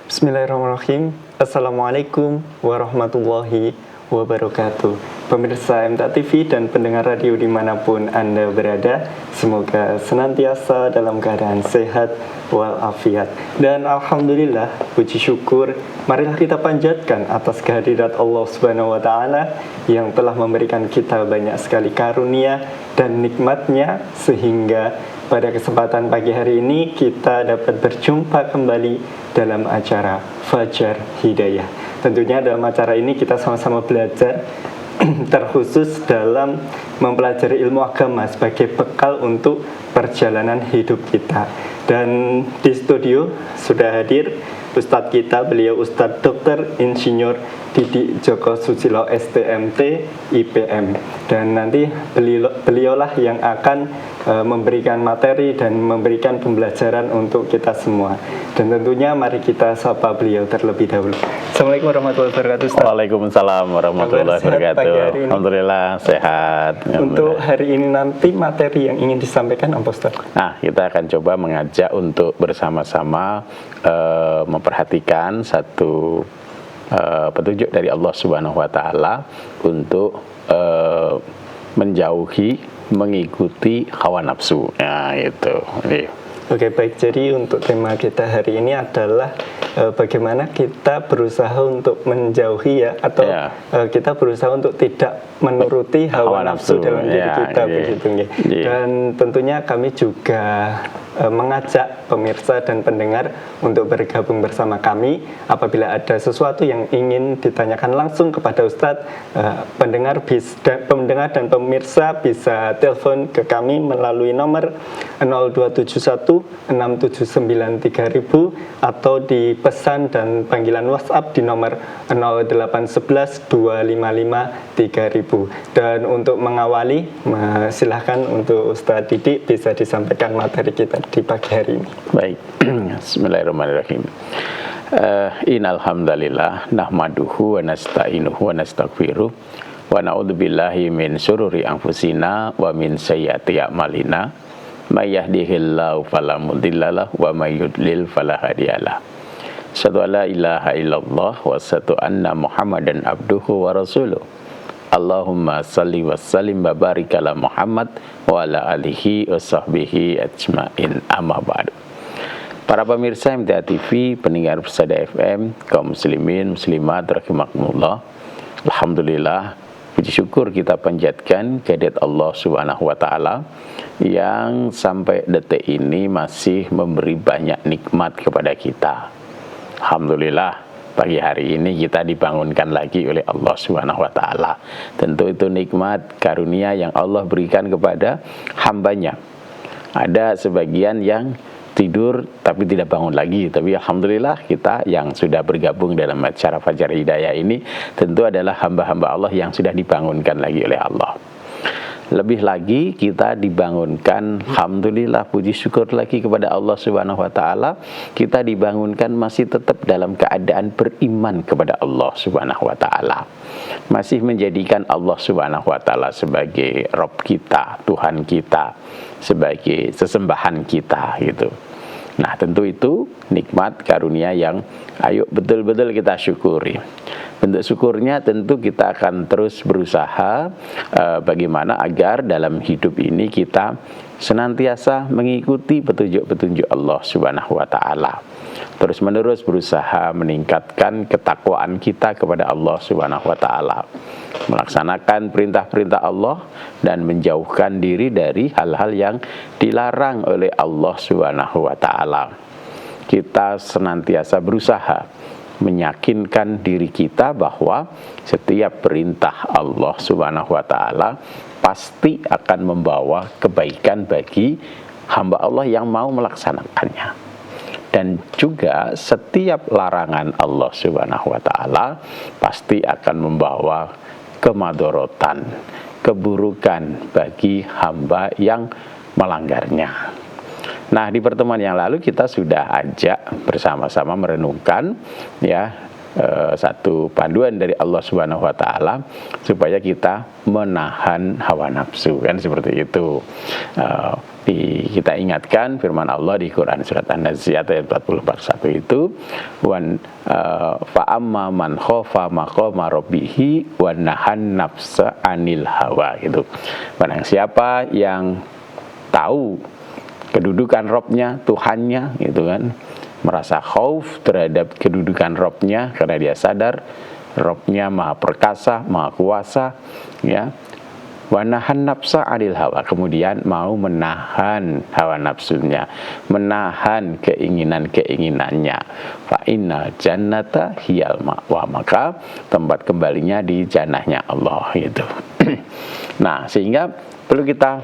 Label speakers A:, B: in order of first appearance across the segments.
A: Bismillahirrahmanirrahim. Assalamualaikum warahmatullahi wabarakatuh. Pemirsa MTA TV dan pendengar radio dimanapun Anda berada, semoga senantiasa dalam keadaan sehat walafiat. Dan Alhamdulillah, puji syukur, marilah kita panjatkan atas kehadirat Allah Subhanahu wa Ta'ala yang telah memberikan kita banyak sekali karunia dan nikmatnya, sehingga pada kesempatan pagi hari ini kita dapat berjumpa kembali dalam acara Fajar Hidayah. Tentunya dalam acara ini kita sama-sama belajar terkhusus dalam mempelajari ilmu agama sebagai bekal untuk perjalanan hidup kita. Dan di studio sudah hadir Ustadz kita, beliau Ustadz Dr. Insinyur Didik Joko Susilo STMT IPM. Dan nanti beliaulah yang akan memberikan materi dan memberikan pembelajaran untuk kita semua. Dan tentunya mari kita sapa beliau terlebih dahulu. Assalamualaikum warahmatullahi wabarakatuh, Ustaz.
B: Waalaikumsalam warahmatullahi wabarakatuh. Alhamdulillah sehat.
A: Untuk hari ini nanti materi yang ingin disampaikan apa, Ustaz?
B: Nah, kita akan coba mengajak untuk bersama-sama memperhatikan satu petunjuk dari Allah Subhanahu wa Ta'ala untuk menjauhi mengikuti hawa nafsu. Nah, itu.
A: Oke, baik. Jadi untuk tema kita hari ini adalah bagaimana kita berusaha untuk menjauhi atau kita berusaha untuk tidak menuruti hawa nafsu dalam diri kita, begitu ya. Dan tentunya kami juga mengajak pemirsa dan pendengar untuk bergabung bersama kami. Apabila ada sesuatu yang ingin ditanyakan langsung kepada Ustadz, pendengar dan pemirsa bisa telepon ke kami melalui nomor 0271 679 3000 atau di pesan dan panggilan WhatsApp di nomor 0811 255 3000. Dan untuk mengawali, silahkan untuk Ustadz Didik bisa disampaikan materi kita di pagi hari ini.
B: Baik, Bismillahirrahmanirrahim. Innalhamdalillah nahmaduhu wa nasta'inuhu wa nastaghfiruh wa na'udzubillahi min syururi anfusina wa min sayyiati a'malina may yahdihillahu fala mudhillalah wa may yudlil fala hadiyalah. Asyhadu an la ilaha illallah wa asyhadu anna Muhammadan abduhu wa rasuluh. Allahumma salli wa sallim wa barik ala Muhammad wa ala alihi wa sahbihi ajma'in, amma ba'du. Para pemirsa MTA TV, pendengar Persada FM, kaum muslimin, muslimat, rahimakumullah. Alhamdulillah, puji syukur kita panjatkan kehadirat Allah Subhanahu wa Ta'ala yang sampai detik ini masih memberi banyak nikmat kepada kita. Alhamdulillah, pagi hari ini kita dibangunkan lagi oleh Allah Subhanahu wa Ta'ala. Tentu itu nikmat karunia yang Allah berikan kepada hambanya. Ada sebagian yang tidur tapi tidak bangun lagi, tapi alhamdulillah kita yang sudah bergabung dalam acara Fajar Hidayah ini tentu adalah hamba-hamba Allah yang sudah dibangunkan lagi oleh Allah. Lebih lagi kita dibangunkan, alhamdulillah, puji syukur lagi kepada Allah Subhanahu wa Ta'ala, kita dibangunkan masih tetap dalam keadaan beriman kepada Allah Subhanahu wa Ta'ala, masih menjadikan Allah Subhanahu wa Ta'ala sebagai Rabb kita, Tuhan kita, sebagai sesembahan kita gitu. Nah, tentu itu nikmat karunia yang ayo betul-betul kita syukuri. Bentuk syukurnya tentu kita akan terus berusaha bagaimana agar dalam hidup ini kita senantiasa mengikuti petunjuk-petunjuk Allah Subhanahu wa Ta'ala. Terus menerus berusaha meningkatkan ketakwaan kita kepada Allah Subhanahu wa Ta'ala, melaksanakan perintah-perintah Allah dan menjauhkan diri dari hal-hal yang dilarang oleh Allah Subhanahu wa Ta'ala. Kita senantiasa berusaha meyakinkan diri kita bahwa setiap perintah Allah Subhanahu wa Ta'ala pasti akan membawa kebaikan bagi hamba Allah yang mau melaksanakannya. Dan juga setiap larangan Allah Subhanahu wa Ta'ala pasti akan membawa kemadorotan, keburukan bagi hamba yang melanggarnya. Nah, di pertemuan yang lalu kita sudah ajak bersama-sama merenungkan satu panduan dari Allah Subhanahu wa Ta'ala supaya kita menahan hawa nafsu, kan seperti itu. Di Kita ingatkan firman Allah di Quran surat An-Nazi'at ayat 41 itu, fa amma man khafa maqama rabbih wa nahan nafsa anil hawa gitu. Barang siapa yang tahu kedudukan Robnya, Tuhannya gitu kan, merasa khauf terhadap kedudukan Robnya karena dia sadar Robnya maha perkasa, maha kuasa, ya. Wa nahan nafsa anil hawa, kemudian mau menahan hawa nafsunya, menahan keinginan-keinginannya. Fa inna jannata hiyal ma'wa, maka tempat kembalinya di jannahnya Allah gitu. Nah, sehingga perlu kita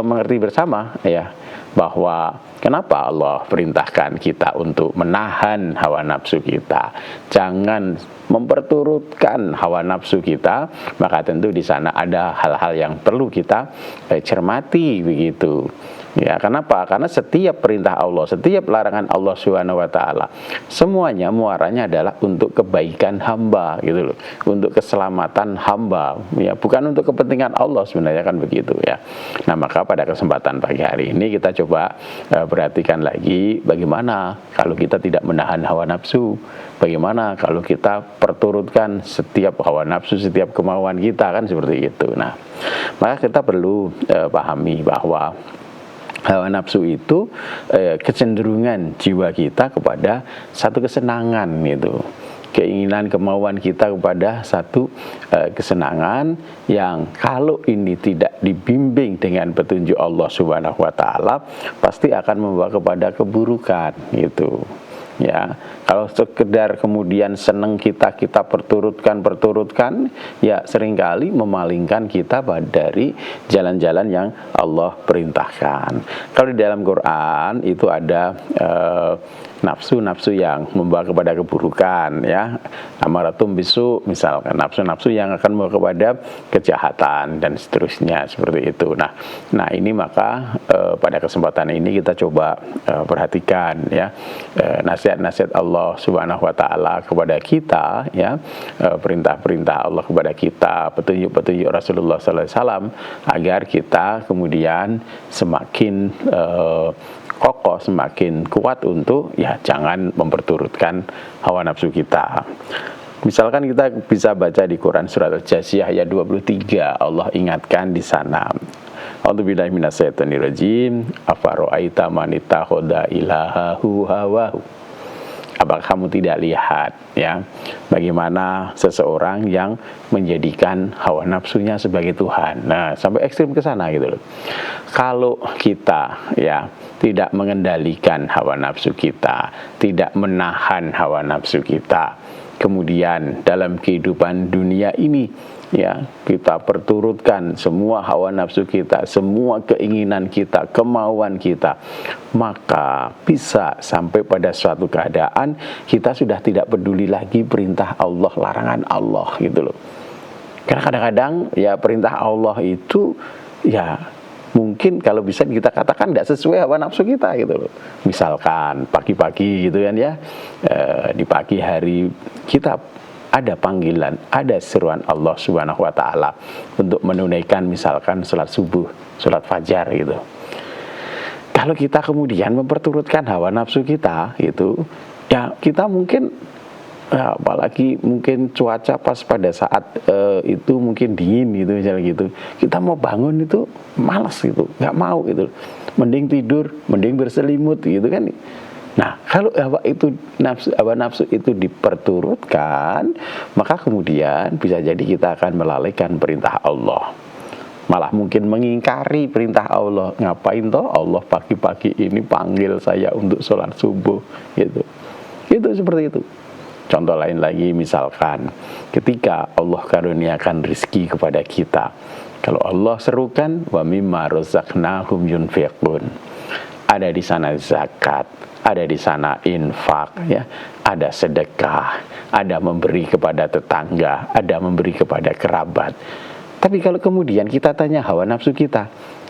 B: mengerti bersama ya, bahwa kenapa Allah perintahkan kita untuk menahan hawa nafsu kita, jangan memperturutkan hawa nafsu kita. Maka tentu di sana ada hal-hal yang perlu kita cermati begitu. Ya, kenapa? Karena setiap perintah Allah, setiap larangan Allah Subhanahu wa taala, semuanya muaranya adalah untuk kebaikan hamba gitu loh, untuk keselamatan hamba, ya, bukan untuk kepentingan Allah sebenarnya kan begitu ya. Nah, maka pada kesempatan pagi hari ini kita coba perhatikan lagi bagaimana kalau kita tidak menahan hawa nafsu, bagaimana kalau kita perturutkan setiap hawa nafsu, setiap kemauan kita, kan seperti itu. Nah, maka kita perlu pahami bahwa hawa nafsu itu kecenderungan jiwa kita kepada satu kesenangan itu, keinginan kemauan kita kepada satu kesenangan yang kalau ini tidak dibimbing dengan petunjuk Allah Subhanahu wa taala pasti akan membawa kepada keburukan gitu. Ya, kalau sekedar kemudian senang kita perturutkan, ya seringkali memalingkan kita dari jalan-jalan yang Allah perintahkan. Kalau di dalam Quran itu ada nafsu-nafsu yang membawa kepada keburukan, ya, amaratum bisu, misalkan nafsu-nafsu yang akan membawa kepada kejahatan dan seterusnya seperti itu. Nah ini maka pada kesempatan ini kita coba perhatikan ya, nasihat-nasihat Allah Subhanahu wa taala kepada kita ya, perintah-perintah Allah kepada kita, petunjuk-petunjuk Rasulullah sallallahu alaihi wasallam, agar kita kemudian semakin kokoh, semakin kuat untuk ya jangan memperturutkan hawa nafsu kita. Misalkan kita bisa baca di Quran surat Al-Jasiyah ayat 23, Allah ingatkan di sana, A'udzubillahi minasyaitonirrajim, afara'aita man ittakhadha ilahahu hawahu. Apakah kamu tidak lihat ya bagaimana seseorang yang menjadikan hawa nafsunya sebagai Tuhan. Nah, sampai ekstrim ke sana gitu loh. Kalau kita ya tidak mengendalikan hawa nafsu kita, tidak menahan hawa nafsu kita, kemudian dalam kehidupan dunia ini ya kita perturutkan semua hawa nafsu kita, semua keinginan kita, kemauan kita, maka bisa sampai pada suatu keadaan kita sudah tidak peduli lagi perintah Allah, larangan Allah gitu loh. Karena kadang-kadang ya perintah Allah itu ya mungkin kalau bisa kita katakan tidak sesuai hawa nafsu kita gitu loh. Misalkan pagi-pagi gitu kan ya, di pagi hari kita ada panggilan, ada seruan Allah Subhanahu wa taala untuk menunaikan misalkan sholat subuh, sholat fajar gitu. Kalau kita kemudian memperturutkan hawa nafsu kita itu, ya kita mungkin ya, apalagi mungkin cuaca pas pada saat itu mungkin dingin gitu misalnya gitu, kita mau bangun itu malas gitu, nggak mau gitu, mending tidur, mending berselimut gitu kan. Nah, kalau hawa nafsu itu diperturutkan, maka kemudian bisa jadi kita akan melalaikan perintah Allah, malah mungkin mengingkari perintah Allah. Ngapain toh Allah pagi-pagi ini panggil saya untuk sholat subuh gitu. Itu seperti itu. Contoh lain lagi, misalkan ketika Allah karuniakan rizki kepada kita, kalau Allah serukan wa mimma razaqnahum yunfiqun, ada di sana zakat, ada di sana infak ya, ada sedekah, ada memberi kepada tetangga, ada memberi kepada kerabat. Tapi kalau kemudian kita tanya hawa nafsu kita,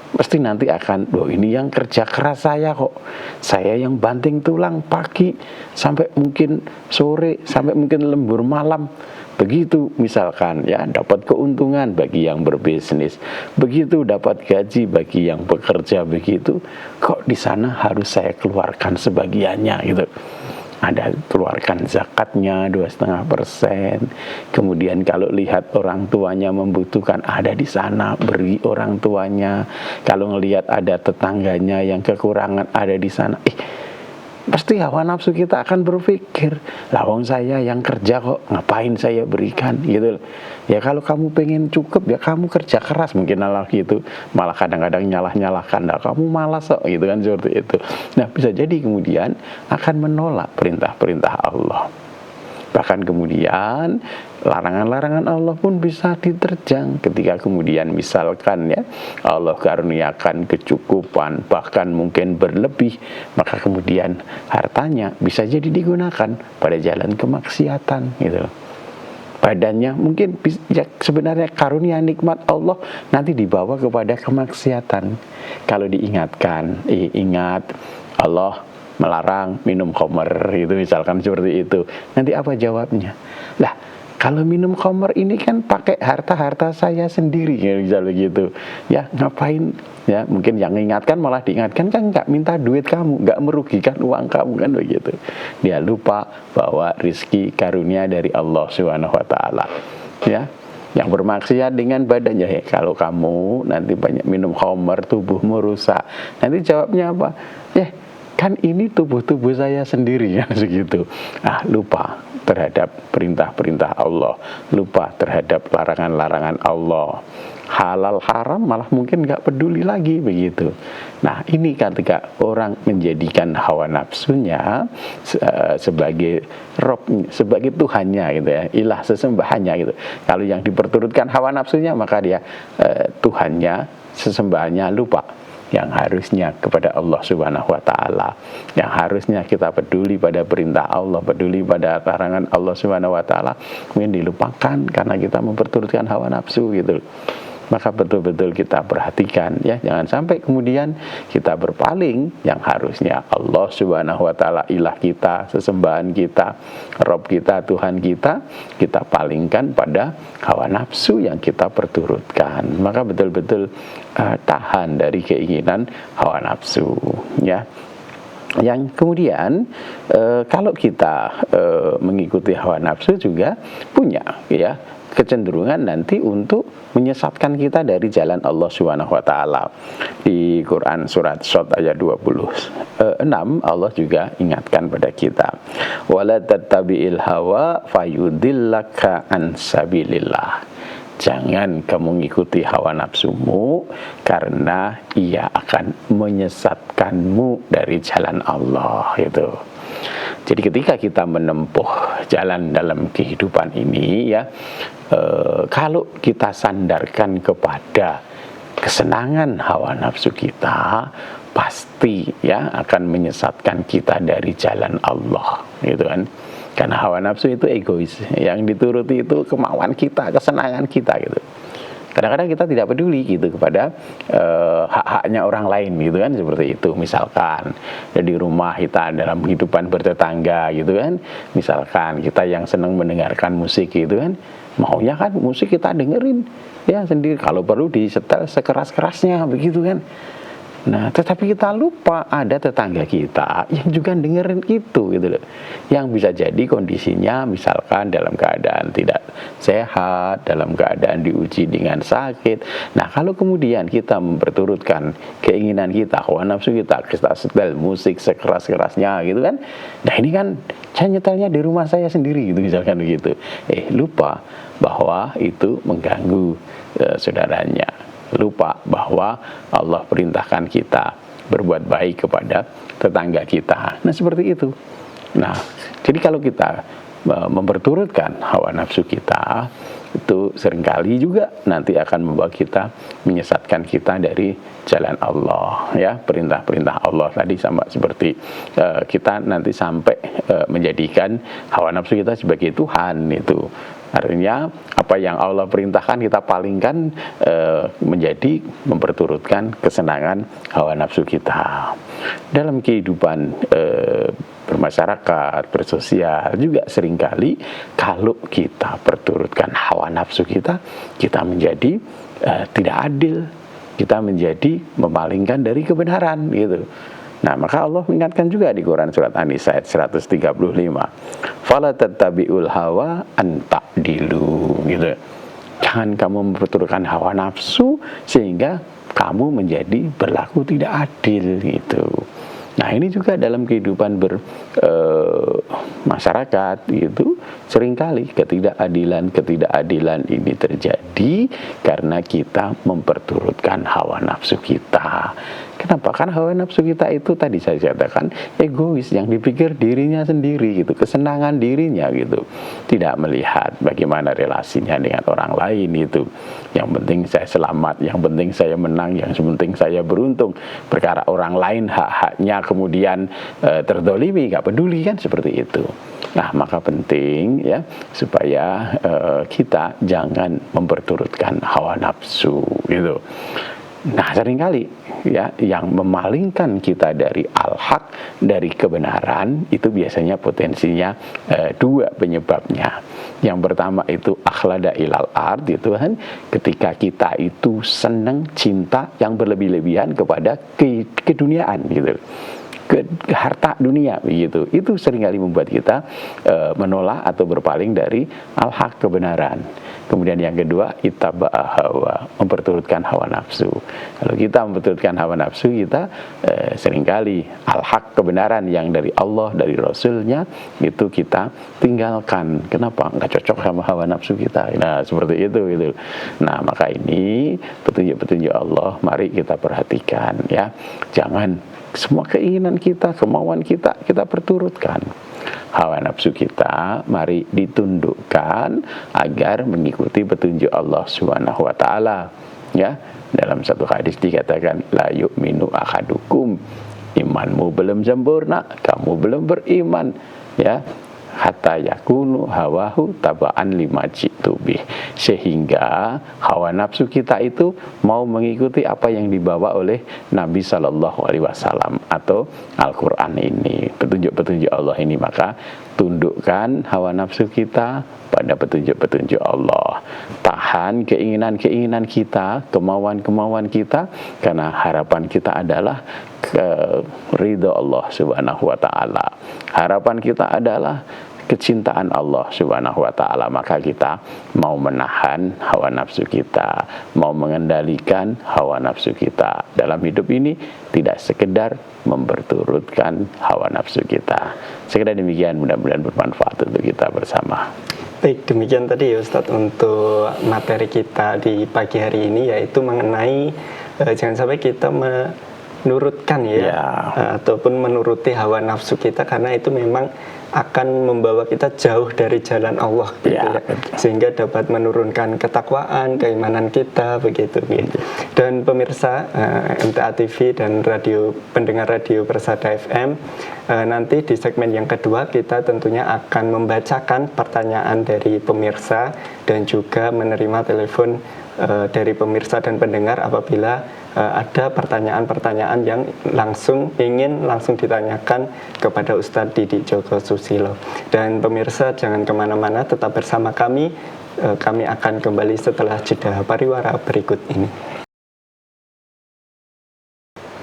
B: pasti nanti akan, loh ini yang kerja keras saya kok, saya yang banting tulang pagi sampai mungkin sore, sampai mungkin lembur malam. Begitu misalkan ya, dapat keuntungan bagi yang berbisnis, begitu dapat gaji bagi yang bekerja, begitu kok di sana harus saya keluarkan sebagiannya gitu. Ada keluarkan zakatnya 2,5%. Kemudian kalau lihat orang tuanya membutuhkan, ada di sana beri orang tuanya. Kalau ngelihat ada tetangganya yang kekurangan, ada di sana. Pasti hawa nafsu kita akan berpikir, lawang saya yang kerja kok, ngapain saya berikan gitu. Ya kalau kamu pengen cukup ya kamu kerja keras, mungkin malah gitu, malah kadang-kadang nyalah-nyalahkan, nah, kamu malas kok gitu kan, seperti itu. Nah bisa jadi kemudian akan menolak perintah-perintah Allah. Bahkan kemudian larangan-larangan Allah pun bisa diterjang ketika kemudian misalkan ya Allah karuniakan kecukupan, bahkan mungkin berlebih, maka kemudian hartanya bisa jadi digunakan pada jalan kemaksiatan gitu. Badannya mungkin ya, sebenarnya karunia nikmat Allah nanti dibawa kepada kemaksiatan. Kalau diingatkan, ingat Allah melarang minum khamr, itu misalkan seperti itu. Nanti apa jawabnya? Lah, kalau minum khamr ini kan pakai harta-harta saya sendiri, ya misalnya gitu. Ya, ngapain? Ya, mungkin yang ingatkan malah diingatkan kan nggak minta duit kamu, nggak merugikan uang kamu kan begitu. Dia lupa bahwa rizki karunia dari Allah Subhanahu wa taala. Ya. Yang bermaksiat dengan badannya, kalau kamu nanti banyak minum khamr tubuhmu rusak. Nanti jawabnya apa? Kan ini tubuh saya sendiri kan segitu. Lupa terhadap perintah-perintah Allah, lupa terhadap larangan-larangan Allah. Halal haram malah mungkin nggak peduli lagi begitu. Nah ini ketika orang menjadikan hawa nafsunya sebagai Rob, sebagai Tuhannya gitu ya, ilah sesembahannya gitu. Kalau yang diperturutkan hawa nafsunya, maka dia Tuhannya, sesembahannya lupa. Yang harusnya kepada Allah Subhanahu wa taala, yang harusnya kita peduli pada perintah Allah, peduli pada larangan Allah Subhanahu wa taala, mungkin dilupakan karena kita memperturutkan hawa nafsu gitu. Maka betul-betul kita perhatikan ya, jangan sampai kemudian kita berpaling yang harusnya Allah Subhanahu wa taala ilah kita, sesembahan kita, Rob kita, Tuhan kita, kita palingkan pada hawa nafsu yang kita perturutkan. Maka betul-betul tahan dari keinginan hawa nafsu ya. Yang kemudian kalau kita mengikuti hawa nafsu juga punya ya kecenderungan nanti untuk menyesatkan kita dari jalan Allah Subhanahu wa taala. Di Quran surat Shad ayat 26 Allah juga ingatkan pada kita, wala tattabi'il hawa fayudillaka an sabilillah. Jangan kamu mengikuti hawa nafsumu karena ia akan menyesatkanmu dari jalan Allah itu. Jadi ketika kita menempuh jalan dalam kehidupan ini ya, kalau kita sandarkan kepada kesenangan hawa nafsu kita, pasti ya akan menyesatkan kita dari jalan Allah gitu kan. Karena hawa nafsu itu egois, yang dituruti itu kemauan kita, kesenangan kita gitu. Kadang-kadang kita tidak peduli gitu kepada hak-haknya orang lain gitu kan, seperti itu. Misalkan di rumah kita dalam kehidupan bertetangga gitu kan, misalkan kita yang senang mendengarkan musik gitu kan, maunya kan musik kita dengerin ya sendiri, kalau perlu disetel sekeras-kerasnya begitu kan. Nah, tetapi kita lupa ada tetangga kita yang juga dengerin itu gitu loh. Yang bisa jadi kondisinya misalkan dalam keadaan tidak sehat, dalam keadaan diuji dengan sakit. Nah, kalau kemudian kita memperturutkan keinginan kita, hawa nafsu kita setel musik sekeras-kerasnya gitu kan. Nah, ini kan saya nyetelnya di rumah saya sendiri gitu misalkan begitu. Lupa bahwa itu mengganggu saudaranya. Lupa bahwa Allah perintahkan kita berbuat baik kepada tetangga kita. Nah seperti itu. Nah jadi kalau kita memperturutkan hawa nafsu kita, itu seringkali juga nanti akan membawa kita, menyesatkan kita dari jalan Allah ya. Perintah-perintah Allah tadi sama seperti kita nanti sampai menjadikan hawa nafsu kita sebagai Tuhan itu. Artinya apa yang Allah perintahkan kita palingkan menjadi memperturutkan kesenangan hawa nafsu kita. Dalam kehidupan bermasyarakat, bersosial juga seringkali kalau kita perturutkan hawa nafsu kita menjadi tidak adil, kita menjadi memalingkan dari kebenaran gitu. Nah, maka Allah mengingatkan juga di Quran surat An-Nisa ayat 135. Fala tattabi'ul hawa an ta'dilu gitu. Jangan kamu memperturutkan hawa nafsu sehingga kamu menjadi berlaku tidak adil gitu. Nah, ini juga dalam kehidupan masyarakat gitu, seringkali ketidakadilan ini terjadi karena kita memperturutkan hawa nafsu kita. Kenapa? Karena hawa nafsu kita itu tadi saya katakan egois, yang dipikir dirinya sendiri gitu, kesenangan dirinya gitu. Tidak melihat bagaimana relasinya dengan orang lain itu. Yang penting saya selamat, yang penting saya menang, yang penting saya beruntung. Perkara orang lain hak-haknya kemudian terdolimi, gak peduli kan, seperti itu. Nah, maka penting ya supaya kita jangan memperturutkan hawa nafsu gitu. Nah, seringkali ya yang memalingkan kita dari al-haq, dari kebenaran, itu biasanya potensinya dua penyebabnya. Yang pertama itu akhlada ilal ard, itu kan ketika kita itu senang, cinta yang berlebih-lebihan kepada keduniaan gitu, ke harta dunia begitu. Itu seringkali membuat kita menolak atau berpaling dari al-haq, kebenaran. Kemudian yang kedua, ittaba'a hawa, memperturutkan hawa nafsu. Kalau kita memperturutkan hawa nafsu, kita seringkali al-haq, kebenaran yang dari Allah, dari Rasulnya, itu kita tinggalkan. Kenapa? Nggak cocok sama hawa nafsu kita. Nah, seperti itu gitu. Nah, maka ini petunjuk-petunjuk Allah, mari kita perhatikan ya. Jangan semua keinginan kita, kemauan kita perturutkan. Hawa nafsu kita mari ditundukkan agar mengikuti petunjuk Allah Subhanahu wa taala. Ya, dalam satu hadis dikatakan la yu'minu ahadukum, imanmu belum sempurna, kamu belum beriman ya, hatta yakunu hawahu taba'an lima jitubih, sehingga hawa nafsu kita itu mau mengikuti apa yang dibawa oleh Nabi Sallallahu Alaihi Wasallam atau Al-Quran ini, petunjuk-petunjuk Allah ini. Maka tundukkan hawa nafsu kita pada petunjuk-petunjuk Allah, tahan keinginan-keinginan kita, kemauan-kemauan kita, karena harapan kita adalah ridho Allah Subhanahu wa taala. Harapan kita adalah kecintaan Allah Subhanahu wa taala. Maka kita mau menahan hawa nafsu kita, mau mengendalikan hawa nafsu kita dalam hidup ini, tidak sekedar memperturutkan hawa nafsu kita. Sekedar demikian, mudah-mudahan bermanfaat untuk kita bersama.
A: Baik, demikian tadi ya Ustadz untuk materi kita di pagi hari ini, yaitu mengenai jangan sampai kita menurutkan ataupun menuruti hawa nafsu kita, karena itu memang akan membawa kita jauh dari jalan Allah gitu ya. Sehingga dapat menurunkan ketakwaan, keimanan kita begitu. Dan pemirsa MTA TV dan pendengar radio Persada FM, nanti di segmen yang kedua kita tentunya akan membacakan pertanyaan dari pemirsa dan juga menerima telepon dari pemirsa dan pendengar apabila ada pertanyaan-pertanyaan yang ingin langsung ditanyakan kepada Ustadz Didi Djoko Susilo. Dan pemirsa jangan kemana-mana, tetap bersama kami. Kami akan kembali setelah jeda pariwara berikut ini.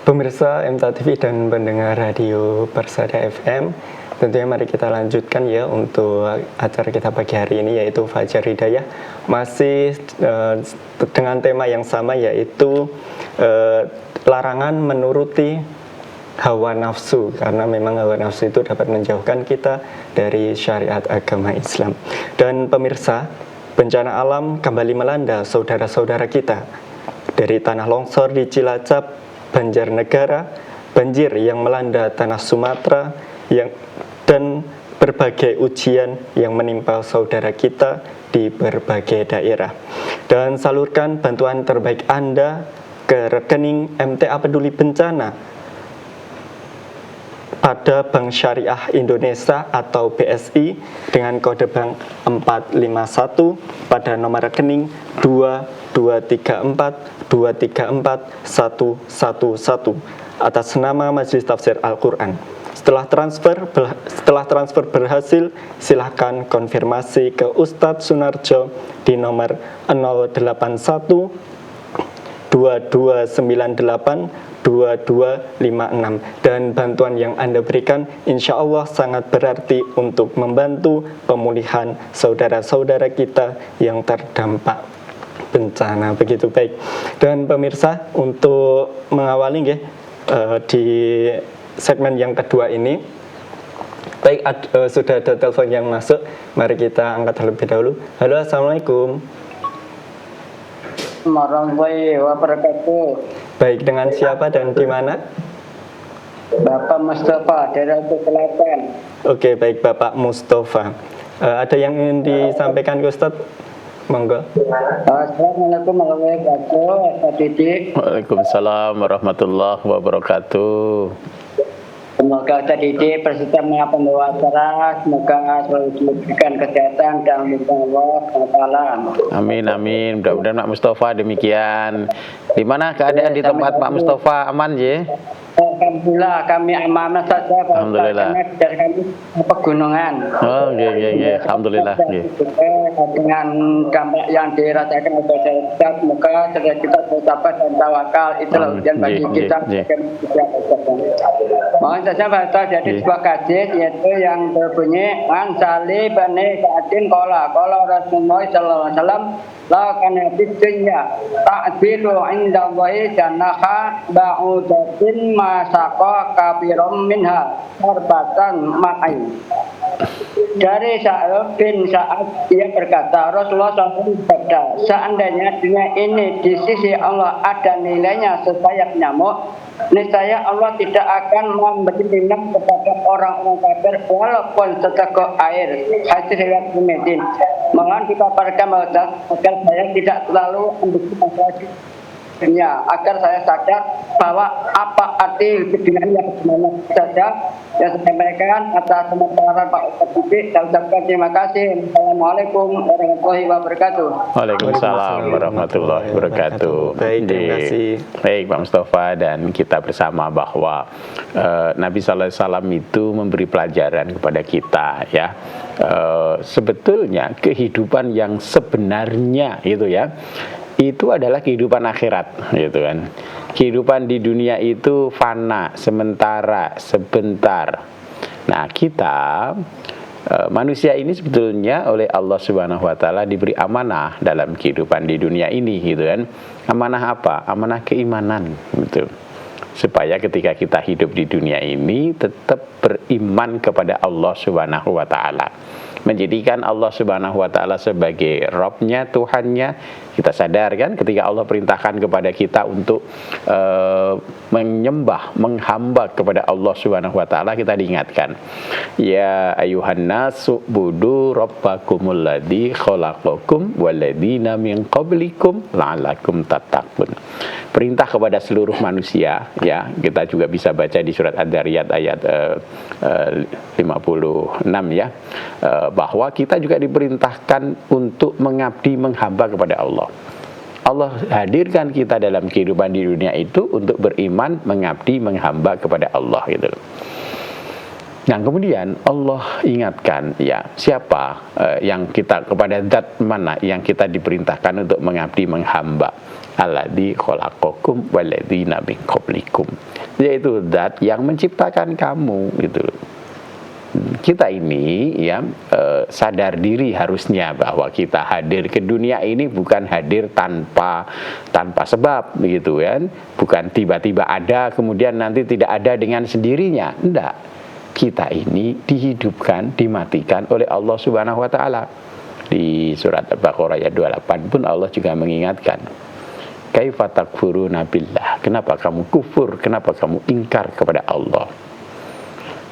A: Pemirsa MTA TV dan pendengar radio Persada FM, tentunya mari kita lanjutkan ya untuk acara kita pagi hari ini, yaitu Fajar Hidayah. Masih dengan tema yang sama, yaitu larangan menuruti hawa nafsu, karena memang hawa nafsu itu dapat menjauhkan kita dari syariat agama Islam. Dan pemirsa, bencana alam kembali melanda saudara-saudara kita. Dari tanah longsor di Cilacap, Banjarnegara, banjir yang melanda tanah Sumatera, dan berbagai ujian yang menimpa saudara kita di berbagai daerah. Dan salurkan bantuan terbaik Anda ke rekening MTA Peduli Bencana pada Bank Syariah Indonesia atau BSI dengan kode bank 451 pada nomor rekening 2234234134111 atas nama Majelis Tafsir Al-Quran. Setelah transfer berhasil, silahkan konfirmasi ke Ustadz Sunarjo di nomor 081 2298 2256, dan bantuan yang Anda berikan insya Allah sangat berarti untuk membantu pemulihan saudara-saudara kita yang terdampak bencana. Begitu baik. Dan pemirsa, untuk mengawali di segmen yang kedua ini, baik, sudah ada telepon yang masuk. Mari kita angkat terlebih dahulu. Halo, assalamualaikum.
C: Warahmatullahi wabarakatuh.
A: Baik, dengan siapa dan di mana?
C: Bapak Mustafa dari Aceh Selatan.
A: Oke, baik Bapak Mustafa. Ada yang ingin disampaikan ke Ustadz? Monggo.
C: Assalamualaikum warahmatullahi wabarakatuh. Pak Didik.
B: Waalaikumsalam warahmatullahi wabarakatuh.
C: Semoga Ustaz Didik beserta pembawa acara semoga selalu diberikan kesehatan dan lindungan Allah SWT.
B: Amin amin. Mudah-mudahan Pak Mustafa demikian. Di mana keadaan di tempat Pak Mustafa, aman je?
C: Alhamdulillah kami amanah saja Pak.
B: Alhamdulillah.
C: Dari kami pegunungan.
B: Oh iya. Alhamdulillah.
C: Dengan dampak yang dirasakan oleh masyarakat, semoga saudara kita bersabar dan tawakal. Itulah ujian bagi kita. Mohon saja Pak Ustaz, jadi sebuah hadis yaitu yang berbunyi an sali bani sa'adin qala Rasulullah sallallahu alaihi wasallam la kana fid dunya ta'dilu 'inda Allahi janaha ba'udatin ma saqa kabirum minha arbatan ma'in. Dari Sa'ad bin Sa'ad, dia berkata, Rasulullah SAW bersabda, seandainya dunia ini di sisi Allah ada nilainya sesayap nyamuk, niscaya Allah tidak akan memberi minum kepada orang-orang kafir walaupun seteguk air. Hadis riwayat Muslim. Mohon dikabarkan agar saya tidak terlalu ambisius dunia, agar saya sadar bahwa apa arti dunia yang sebenarnya saja yang saya sampaikan atas pemaparan Pak Ustadz Didik. Saya ucapkan terima kasih. Assalamualaikum warahmatullahi wabarakatuh.
B: Waalaikumsalam warahmatullahi wabarakatuh.
A: Baik, terima kasih.
B: Baik Pak Mustafa, dan kita bersama bahwa Nabi Sallallahu Alaihi Wasallam itu memberi pelajaran kepada kita ya. Sebetulnya kehidupan yang sebenarnya gitu ya, itu adalah kehidupan akhirat gitu kan. Kehidupan di dunia itu fana, sementara, sebentar. Nah, kita manusia ini sebetulnya oleh Allah Subhanahu wa taala diberi amanah dalam kehidupan di dunia ini gitu kan. Amanah apa? Amanah keimanan gitu. Supaya ketika kita hidup di dunia ini tetap beriman kepada Allah Subhanahu wa taala. Menjadikan Allah Subhanahu wa taala sebagai Rabb-nya, Tuhannya. Kita sadar kan ketika Allah perintahkan kepada kita untuk menyembah, menghamba kepada Allah Subhanahu wa taala, kita diingatkan, ya ayuhan nasu budu rabbakumul ladzi khalaqakum walladzina min qablikum la'allakum tattaqun. Perintah kepada seluruh manusia ya. Kita juga bisa baca di surat Ad-Dariyat ayat 56 ya. Bahwa kita juga diperintahkan untuk mengabdi, menghamba kepada Allah. Allah hadirkan kita dalam kehidupan di dunia itu untuk beriman, mengabdi, menghamba kepada Allah gitu. Nah, kemudian Allah ingatkan ya, siapa yang kita, kepada zat mana yang kita diperintahkan untuk mengabdi, menghamba. Alladzi khalaqakum walladzina min qablikum. Yaitu zat yang menciptakan kamu gitu. Kita ini ya sadar diri harusnya bahwa kita hadir ke dunia ini bukan hadir tanpa sebab begitu kan, bukan tiba-tiba ada kemudian nanti tidak ada dengan sendirinya. Enggak. Kita ini dihidupkan, dimatikan oleh Allah Subhanahu wa taala. Di surat Al-Baqarah ayat 28 pun Allah juga mengingatkan, kaifa takfuruna billah, kenapa kamu kufur, kenapa kamu ingkar kepada Allah.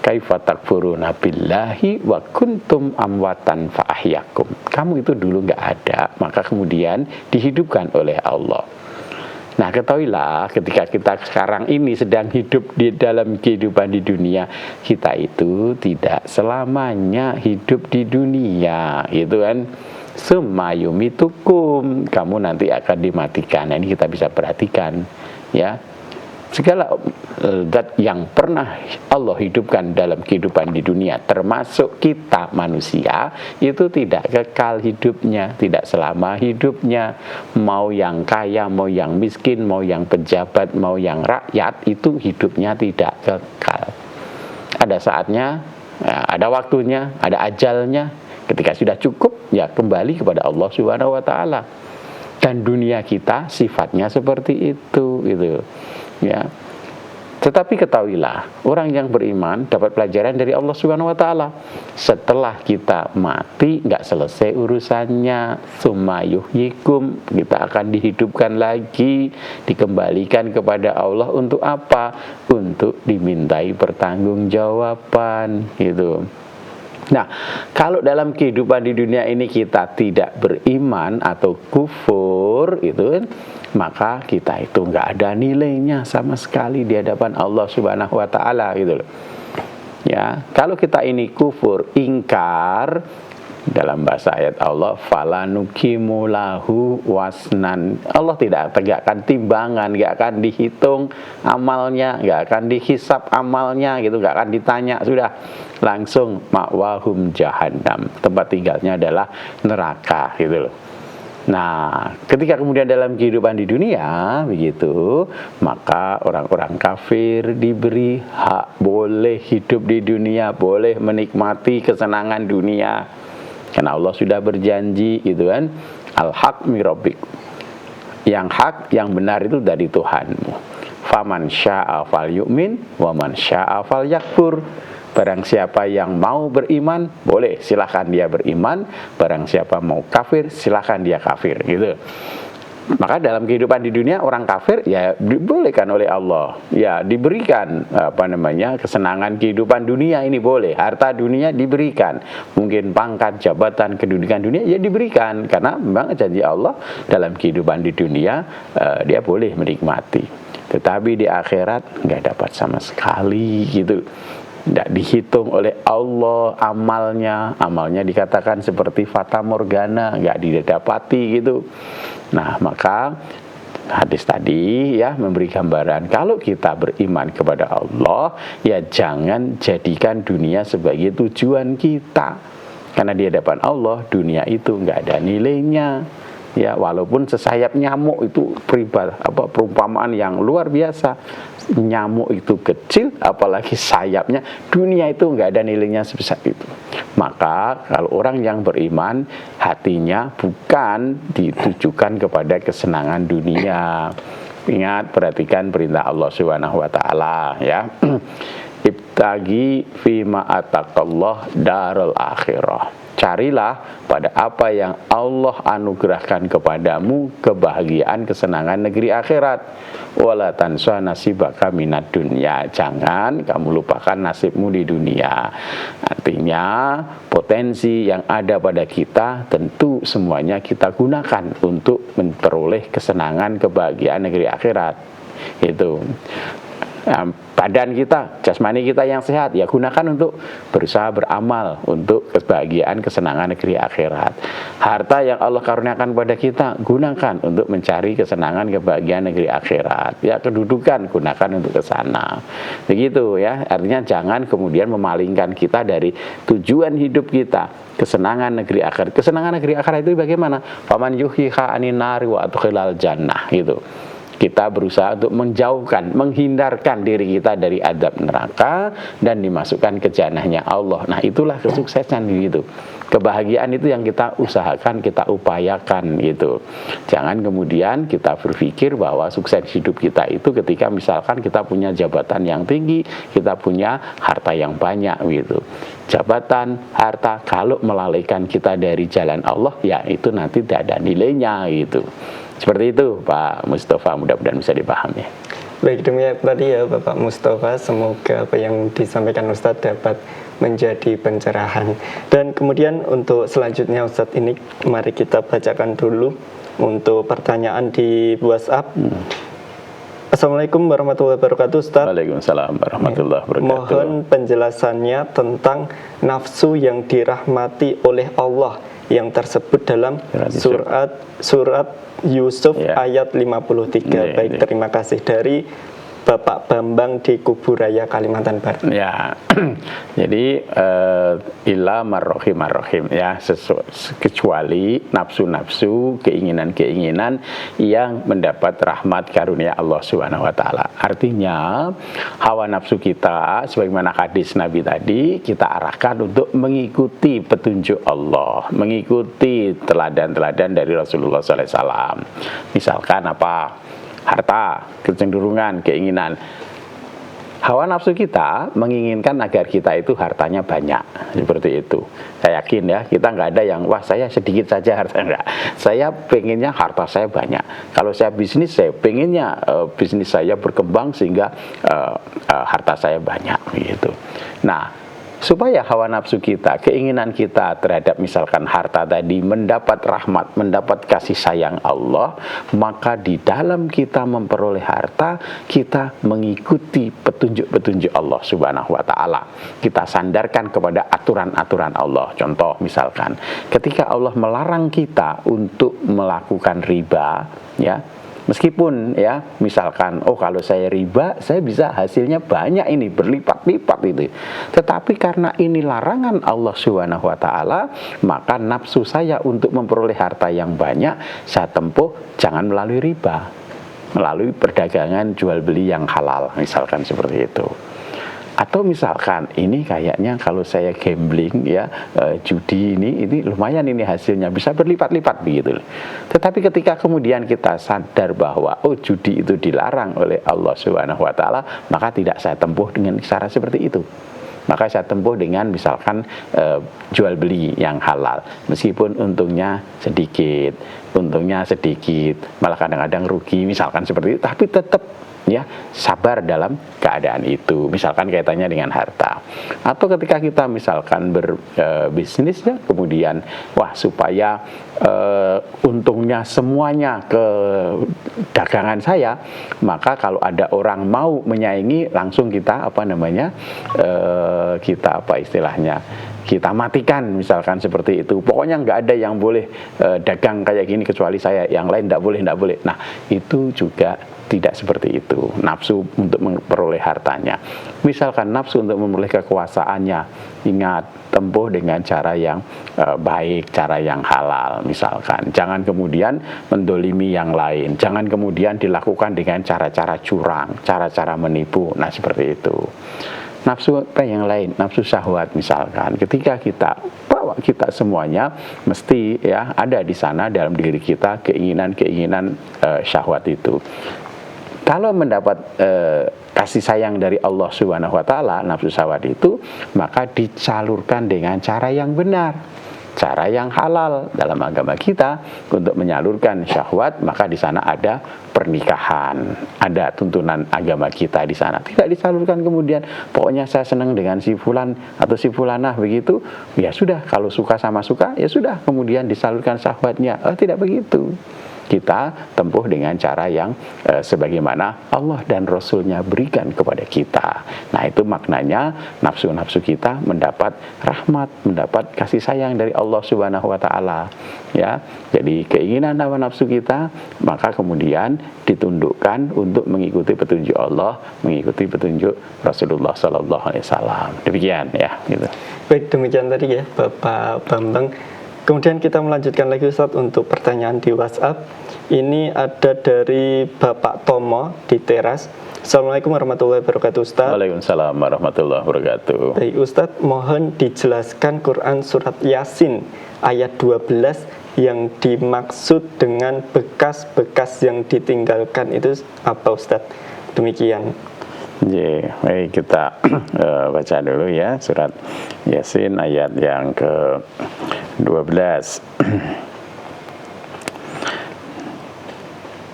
B: Kaifa takfuruna billahi wa kuntum amwatan fa ahyakum. Kamu itu dulu enggak ada, maka kemudian dihidupkan oleh Allah. Nah, ketahuilah ketika kita sekarang ini sedang hidup di dalam kehidupan di dunia, kita itu tidak selamanya hidup di dunia, gitu kan. Summa yumitukum, kamu nanti akan dimatikan. Nah, ini kita bisa perhatikan, ya. Segala zat yang pernah Allah hidupkan dalam kehidupan di dunia, termasuk kita manusia, itu tidak kekal hidupnya, tidak selama hidupnya. Mau yang kaya, mau yang miskin, mau yang pejabat, mau yang rakyat, itu hidupnya tidak kekal. Ada saatnya, ada waktunya, ada ajalnya. Ketika sudah cukup, ya kembali kepada Allah Subhanahu wa Ta'ala. Dan dunia kita sifatnya seperti itu, gitu. Ya. Tetapi ketahuilah, orang yang beriman dapat pelajaran dari Allah Subhanahu wa Ta'ala. Setelah kita mati, nggak selesai urusannya. Tsumma yuhyikum, kita akan dihidupkan lagi, dikembalikan kepada Allah untuk apa? Untuk dimintai pertanggungjawaban, gitu. Nah, kalau dalam kehidupan di dunia ini kita tidak beriman atau kufur, itu kan, maka kita itu nggak ada nilainya sama sekali di hadapan Allah Subhanahu wa Ta'ala, gitu loh. Ya, kalau kita ini kufur, ingkar, dalam bahasa ayat Allah, falanukimu lahu wasnan. Allah tidak tegakkan timbangan, nggak akan dihitung amalnya, nggak akan dihisap amalnya, gitu, nggak akan ditanya, sudah langsung ma'wahum jahannam, tempat tinggalnya adalah neraka, gitu loh. Nah, ketika kemudian dalam kehidupan di dunia begitu, maka orang-orang kafir diberi hak boleh hidup di dunia, boleh menikmati kesenangan dunia. Karena Allah sudah berjanji, gitu kan, al-haq min rabbik. Yang hak, yang benar itu dari Tuhanmu. Faman syaa falyu'min wa man syaa falyakfur. Barang siapa yang mau beriman, boleh, silahkan dia beriman. Barang siapa mau kafir, silahkan dia kafir, gitu. Maka dalam kehidupan di dunia, orang kafir ya dibolehkan oleh Allah, ya diberikan kesenangan kehidupan dunia ini boleh, harta dunia diberikan, mungkin pangkat, jabatan, kedudukan dunia ya diberikan, karena memang janji Allah dalam kehidupan di dunia dia boleh menikmati. Tetapi di akhirat nggak dapat sama sekali, gitu. Tidak dihitung oleh Allah amalnya dikatakan seperti fata morgana, nggak didapati, gitu. Nah, maka hadis tadi ya memberi gambaran, kalau kita beriman kepada Allah, ya jangan jadikan dunia sebagai tujuan kita, karena di hadapan Allah dunia itu nggak ada nilainya. Ya, walaupun sesayap nyamuk itu perumpamaan yang luar biasa. Nyamuk itu kecil, apalagi sayapnya, dunia itu nggak ada nilainya sebesar itu. Maka kalau orang yang beriman, hatinya bukan ditujukan kepada kesenangan dunia. Ingat, perhatikan perintah Allah Subhanahu wa Ta'ala, ya. Ibtagi fima atakallah darul akhirah. Carilah pada apa yang Allah anugerahkan kepadamu kebahagiaan, kesenangan negeri akhirat. Wala tansa nasibaka minad dunya. Jangan kamu lupakan nasibmu di dunia. Artinya potensi yang ada pada kita tentu semuanya kita gunakan untuk memperoleh kesenangan, kebahagiaan negeri akhirat. Itu. Badan kita, jasmani kita yang sehat, ya gunakan untuk berusaha beramal untuk kebahagiaan, kesenangan negeri akhirat. Harta yang Allah karuniakan pada kita, gunakan untuk mencari kesenangan, kebahagiaan negeri akhirat. Ya, kedudukan gunakan untuk ke sana. Begitu ya. Artinya jangan kemudian memalingkan kita dari tujuan hidup kita, kesenangan negeri akhirat. Kesenangan negeri akhirat itu bagaimana? Faman yuhyiha anin nari wa adkhilal jannah, gitu. Kita berusaha untuk menjauhkan, menghindarkan diri kita dari azab neraka dan dimasukkan ke jannahnya Allah. Nah, itulah kesuksesan, gitu. Kebahagiaan itu yang kita usahakan, kita upayakan, gitu. Jangan kemudian kita berpikir bahwa sukses hidup kita itu ketika misalkan kita punya jabatan yang tinggi, kita punya harta yang banyak, gitu. Jabatan, harta, kalau melalaikan kita dari jalan Allah, ya itu nanti tidak ada nilainya, gitu. Seperti itu Pak Mustafa, mudah-mudahan bisa dipahami.
A: Baik, demikian tadi ya Bapak Mustafa, semoga apa yang disampaikan Ustadz dapat menjadi pencerahan. Dan kemudian untuk selanjutnya Ustadz, ini mari kita bacakan dulu untuk pertanyaan di WhatsApp. Assalamualaikum warahmatullahi wabarakatuh, Ustaz.
B: Waalaikumsalam warahmatullahi wabarakatuh.
A: Mohon penjelasannya tentang nafsu yang dirahmati oleh Allah yang tersebut dalam surat Yusuf ayat 53. Baik, terima kasih. Dari Bapak Bambang di Kuburaya, Kalimantan Barat.
B: Ya, jadi ila marrohim ya, kecuali nafsu-nafsu, keinginan-keinginan yang mendapat rahmat karunia Allah Subhanahu Wa Taala. Artinya hawa nafsu kita, sebagaimana hadis Nabi tadi, kita arahkan untuk mengikuti petunjuk Allah, mengikuti teladan-teladan dari Rasulullah SAW. Misalkan apa? Harta, kecenderungan, keinginan. Hawa nafsu kita menginginkan agar kita itu hartanya banyak, seperti itu. Saya yakin ya, kita nggak ada yang, wah saya sedikit saja harta, enggak. Saya pengennya harta saya banyak. Kalau saya bisnis, saya pengennya bisnis saya berkembang sehingga harta saya banyak, gitu. Nah, supaya hawa nafsu kita, keinginan kita terhadap misalkan harta tadi mendapat rahmat, mendapat kasih sayang Allah, maka di dalam kita memperoleh harta, kita mengikuti petunjuk-petunjuk Allah Subhanahu wa Ta'ala. Kita sandarkan kepada aturan-aturan Allah. Contoh misalkan, ketika Allah melarang kita untuk melakukan riba, ya, meskipun ya misalkan, oh kalau saya riba saya bisa hasilnya banyak ini, berlipat-lipat itu. Tetapi karena ini larangan Allah Subhanahu wa Ta'ala, maka nafsu saya untuk memperoleh harta yang banyak saya tempuh jangan melalui riba, melalui perdagangan jual beli yang halal, misalkan seperti itu. Atau misalkan ini kayaknya kalau saya gambling ya, judi ini lumayan ini hasilnya bisa berlipat-lipat begitu. Tetapi ketika kemudian kita sadar bahwa oh judi itu dilarang oleh Allah Subhanahu wa Ta'ala, maka tidak saya tempuh dengan cara seperti itu. Maka saya tempuh dengan misalkan jual beli yang halal, meskipun untungnya sedikit, malah kadang-kadang rugi misalkan seperti itu, tapi tetap ya sabar dalam keadaan itu. Misalkan kaitannya dengan harta. Atau ketika kita misalkan berbisnis ya, kemudian wah supaya untungnya semuanya ke dagangan saya, maka kalau ada orang mau menyaingi langsung kita kita matikan misalkan seperti itu. Pokoknya nggak ada yang boleh dagang kayak gini kecuali saya, yang lain nggak boleh. Nah itu juga tidak seperti itu. Nafsu untuk memperoleh hartanya, misalkan nafsu untuk memperoleh kekuasaannya, ingat tempuh dengan cara yang baik, cara yang halal. Misalkan jangan kemudian mendolimi yang lain, jangan kemudian dilakukan dengan cara-cara curang, cara-cara menipu. Nah seperti itu. Nafsu apa yang lain, nafsu syahwat misalkan, ketika kita bawa, kita semuanya mesti ya ada di sana dalam diri kita keinginan syahwat itu. Kalau mendapat kasih sayang dari Allah Subhanahu wa Ta'ala, nafsu syahwat itu, maka dicalurkan dengan cara yang benar, cara yang halal dalam agama kita untuk menyalurkan syahwat. Maka di sana ada pernikahan, ada tuntunan agama kita di sana. Tidak disalurkan kemudian pokoknya saya senang dengan si fulan atau si fulanah begitu, ya sudah, kalau suka sama suka ya sudah, kemudian disalurkan syahwatnya. Tidak begitu. Kita tempuh dengan cara yang sebagaimana Allah dan Rasulnya berikan kepada kita. Nah itu maknanya nafsu-nafsu kita mendapat rahmat, mendapat kasih sayang dari Allah Subhanahu wa Ta'ala. Ya, jadi keinginan hawa nafsu kita maka kemudian ditundukkan untuk mengikuti petunjuk Allah, mengikuti petunjuk Rasulullah Sallallahu Alaihi Wasallam. Demikian ya. Gitu.
A: Baik, demikian tadi ya Bapak Bambang. Kemudian kita melanjutkan lagi Ustaz untuk pertanyaan di WhatsApp. Ini ada dari Bapak Tomo di Teras. Assalamualaikum warahmatullahi wabarakatuh Ustaz.
B: Waalaikumsalam warahmatullahi wabarakatuh.
A: Baik Ustaz, mohon dijelaskan Quran surat Yasin ayat 12 yang dimaksud dengan bekas-bekas yang ditinggalkan itu apa Ustaz? Demikian.
B: Baik, kita baca dulu ya surat Yasin ayat yang ke-12.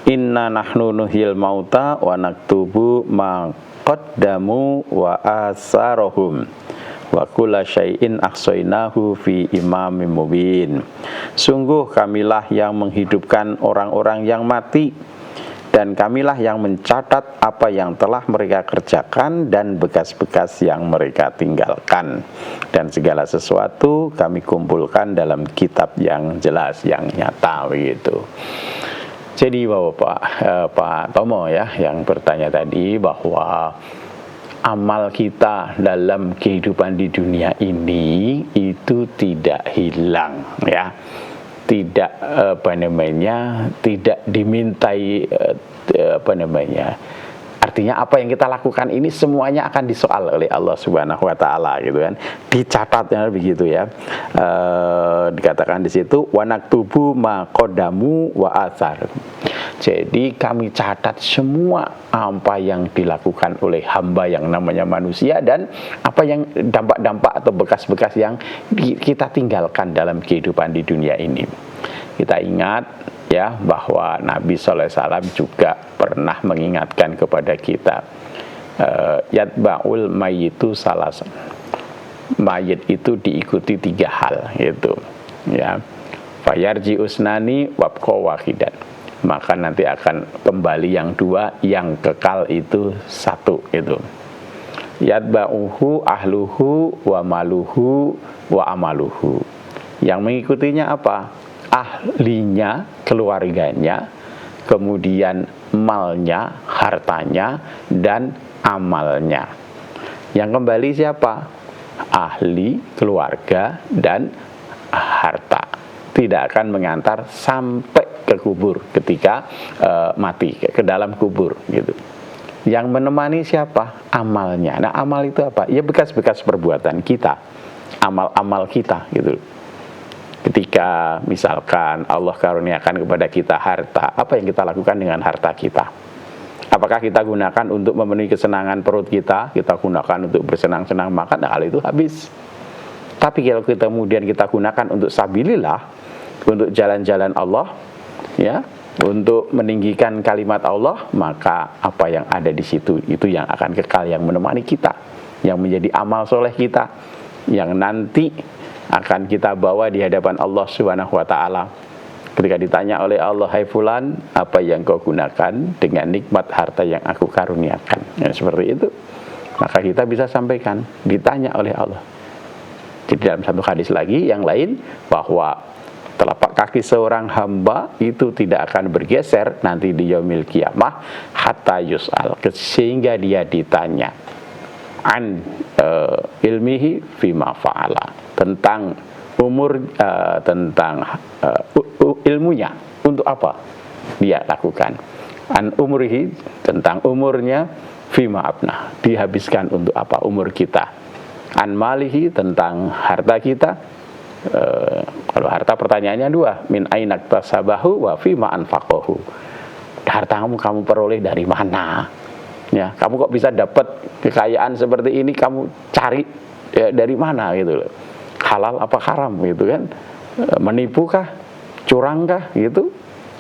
B: Inna nahnu nuhyil mauta wa naktubu ma qaddamu wa asarahum wa kulla syai'in ahsainahu fi imamin mubin. Sungguh kamilah yang menghidupkan orang-orang yang mati, dan kamilah yang mencatat apa yang telah mereka kerjakan dan bekas-bekas yang mereka tinggalkan, dan segala sesuatu kami kumpulkan dalam kitab yang jelas, yang nyata begitu. Jadi Pak Tomo ya yang bertanya tadi bahwa amal kita dalam kehidupan di dunia ini itu tidak hilang ya, tidak tidak dimintai artinya apa yang kita lakukan ini semuanya akan disoal oleh Allah Subhanahu wa taala gitu kan, dicatatnya begitu ya. Dikatakan di situ wa naktubu ma qaddamu wa athar. Jadi kami catat semua apa yang dilakukan oleh hamba yang namanya manusia, dan apa yang dampak-dampak atau bekas-bekas yang kita tinggalkan dalam kehidupan di dunia ini. Kita ingat ya bahwa Nabi SAW juga pernah mengingatkan kepada kita, yatba'ul mayyitu salasan. Mayit itu diikuti 3 hal gitu ya. Fayarji usnani wabqa wahidan. Maka nanti akan kembali yang 2, yang kekal itu 1 itu. Yatba'uhu ahluhu wa maluhu wa amaluhu. Yang mengikutinya apa? Ahlinya, keluarganya, kemudian malnya, hartanya, dan amalnya. Yang kembali siapa? Ahli, keluarga, dan harta. Tidak akan mengantar sampai ke kubur ketika mati, ke dalam kubur gitu. Yang menemani siapa? Amalnya. Nah, amal itu apa? Ya bekas-bekas perbuatan kita, amal-amal kita gitu. Ketika misalkan Allah karuniakan kepada kita harta, apa yang kita lakukan dengan harta kita? Apakah kita gunakan untuk memenuhi kesenangan perut kita gunakan untuk bersenang-senang makan, nah hal itu habis. Tapi kalau kemudian kita gunakan untuk sabilillah, untuk jalan-jalan Allah ya, untuk meninggikan kalimat Allah, maka apa yang ada di situ itu yang akan kekal, yang menemani kita, yang menjadi amal soleh kita, yang nanti akan kita bawa di hadapan Allah Subhanahu wa taala. Ketika ditanya oleh Allah, "Hai fulan, apa yang kau gunakan dengan nikmat harta yang aku karuniakan?" Ya, seperti itu. Maka kita bisa sampaikan, ditanya oleh Allah. Jadi dalam satu hadis lagi yang lain bahwa telapak kaki seorang hamba itu tidak akan bergeser nanti di yaumil qiyamah hatta yus'al, sehingga dia ditanya an ilmihi fima fa'ala, tentang umur, tentang ilmunya untuk apa dia lakukan, an umrihi, tentang umurnya, fima abna, dihabiskan untuk apa umur kita, an malihi, tentang harta kita. Kalau harta pertanyaannya 2, min ainak tasabahu wa fima anfaqahu, harta kamu peroleh dari mana ya, kamu kok bisa dapat kekayaan seperti ini, kamu cari ya, dari mana gitu loh, halal apa haram gitu kan, menipukah, curangkah gitu,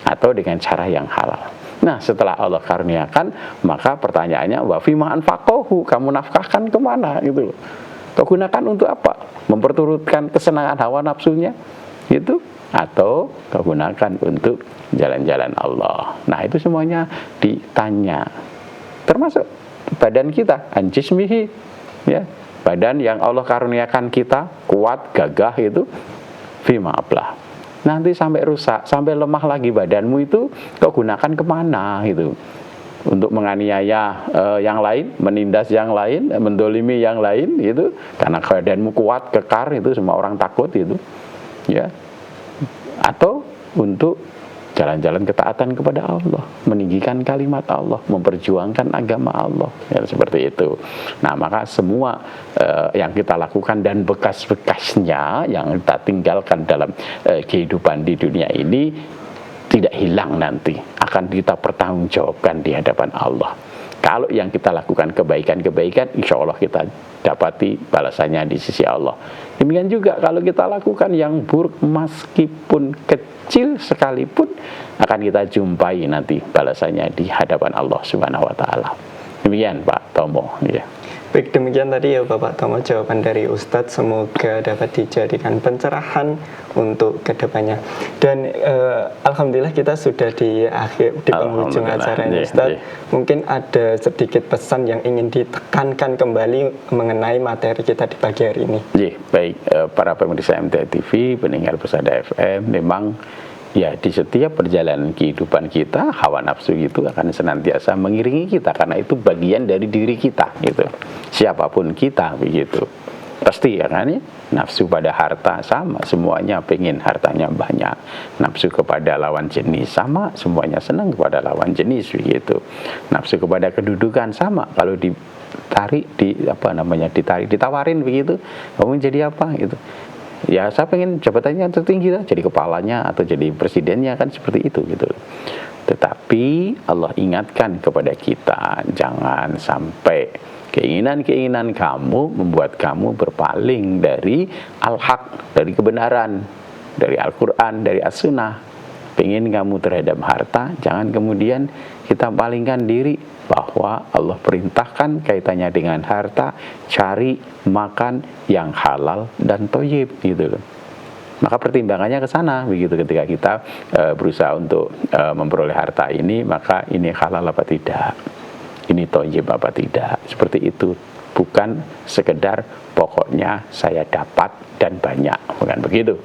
B: atau dengan cara yang halal. Nah, setelah Allah karuniakan, maka pertanyaannya wa fima anfaqahu, kamu nafkahkan kemana gitu loh, kau gunakan untuk apa, memperturutkan kesenangan hawa nafsunya gitu, atau kau gunakan untuk jalan-jalan Allah. Nah, itu semuanya ditanya, termasuk badan kita, anjismihi ya, badan yang Allah karuniakan kita kuat, gagah itu, fima ablah. Nanti sampai rusak, sampai lemah lagi badanmu itu kau gunakan kemana gitu, untuk menganiaya yang lain, menindas yang lain, mendolimi yang lain gitu, karena badanmu kuat, kekar, itu semua orang takut itu ya, atau untuk jalan-jalan ketaatan kepada Allah, meninggikan kalimat Allah, memperjuangkan agama Allah ya, seperti itu. Nah, maka semua yang kita lakukan dan bekas-bekasnya yang kita tinggalkan dalam kehidupan di dunia ini tidak hilang, nanti akan kita pertanggungjawabkan di hadapan Allah. Kalau yang kita lakukan kebaikan-kebaikan, insya Allah kita dapati balasannya di sisi Allah. Demikian juga kalau kita lakukan yang buruk, meskipun kecil sekalipun, akan kita jumpai nanti balasannya di hadapan Allah Subhanahu wa taala. Demikian Pak Tomo, ya.
A: Baik, demikian tadi ya Bapak Tomo jawaban dari Ustadz, semoga dapat dijadikan pencerahan untuk kedepannya. Dan alhamdulillah kita sudah di penghujung acara ini Ustadz. Mungkin ada sedikit pesan yang ingin ditekankan kembali mengenai materi kita di pagi hari ini.
B: Baik, para pemirsa MTA TV, pendengar Persada FM, memang ya di setiap perjalanan kehidupan kita, hawa nafsu itu akan senantiasa mengiringi kita, karena itu bagian dari diri kita gitu. Siapapun kita begitu. Pasti ya kan ya, nafsu pada harta sama, semuanya pengen hartanya banyak. Nafsu kepada lawan jenis sama, semuanya senang kepada lawan jenis begitu. Nafsu kepada kedudukan sama, kalau ditawarin begitu, kamu jadi apa gitu. Ya saya pengen jabatannya tertinggi lah, jadi kepalanya atau jadi presidennya, kan seperti itu gitu. Tetapi Allah ingatkan kepada kita, jangan sampai keinginan-keinginan kamu membuat kamu berpaling dari al-haq, dari kebenaran, dari Al-Quran, dari As-Sunnah. Pengen kamu terhadap harta, jangan kemudian kita palingkan diri, bahwa Allah perintahkan kaitannya dengan harta, cari makan yang halal dan thayyib gitu. Maka pertimbangannya ke sana begitu, ketika kita berusaha untuk memperoleh harta ini, maka ini halal apa tidak, ini thayyib apa tidak, seperti itu. Bukan sekedar pokoknya saya dapat dan banyak, bukan begitu.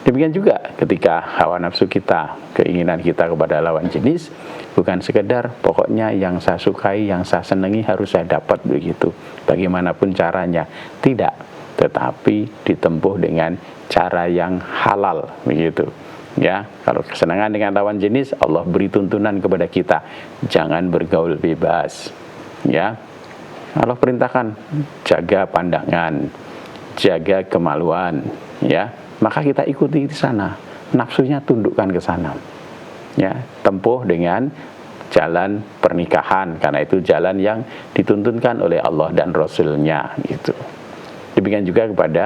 B: Demikian juga ketika hawa nafsu kita, keinginan kita kepada lawan jenis, bukan sekedar pokoknya yang saya sukai, yang saya senangi harus saya dapat begitu, bagaimanapun caranya. Tidak, tetapi ditempuh dengan cara yang halal begitu. Ya, kalau kesenangan dengan lawan jenis, Allah beri tuntunan kepada kita, jangan bergaul bebas. Ya, Allah perintahkan jaga pandangan, jaga kemaluan, ya. Maka kita ikuti di sana, nafsunya tundukkan ke sana. Ya, tempuh dengan jalan pernikahan, karena itu jalan yang dituntunkan oleh Allah dan Rasul-Nya gitu. Demikian juga kepada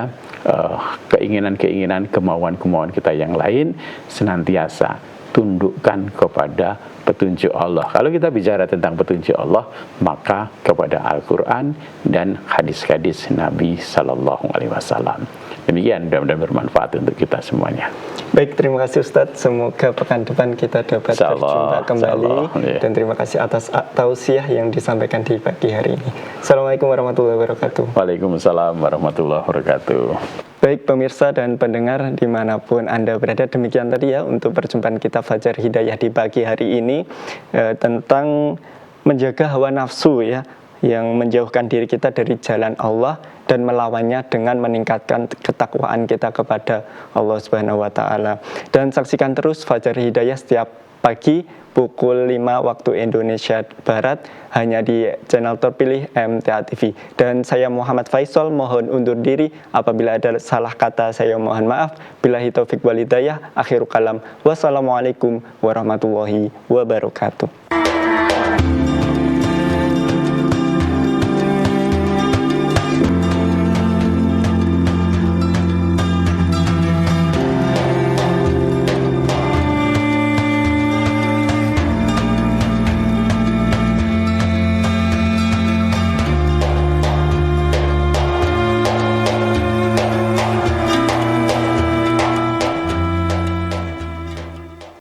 B: keinginan-keinginan, kemauan-kemauan kita yang lain, senantiasa tundukkan kepada petunjuk Allah. Kalau kita bicara tentang petunjuk Allah, maka kepada Al-Quran dan hadis-hadis Nabi Sallallahu Alaihi Wasallam. Demikian, mudah-mudahan bermanfaat untuk kita semuanya.
A: Baik, terima kasih Ustadz. Semoga pekan depan kita dapat berjumpa kembali. Dan terima kasih atas tausiah yang disampaikan di pagi hari ini. Assalamualaikum warahmatullahi wabarakatuh.
B: Waalaikumsalam warahmatullahi wabarakatuh.
A: Baik pemirsa dan pendengar dimanapun Anda berada, demikian tadi ya untuk perjumpaan kita Fajar Hidayah di pagi hari ini tentang menjaga hawa nafsu ya, yang menjauhkan diri kita dari jalan Allah dan melawannya dengan meningkatkan ketakwaan kita kepada Allah Subhanahu wa taala. Dan saksikan terus Fajar Hidayah setiap pagi pukul 5 waktu Indonesia Barat hanya di channel terpilih MTA TV. Dan saya Muhammad Faisal mohon undur diri, apabila ada salah kata saya mohon maaf. Billahi taufik wal hidayah, akhirul kalam. Wassalamualaikum warahmatullahi wabarakatuh.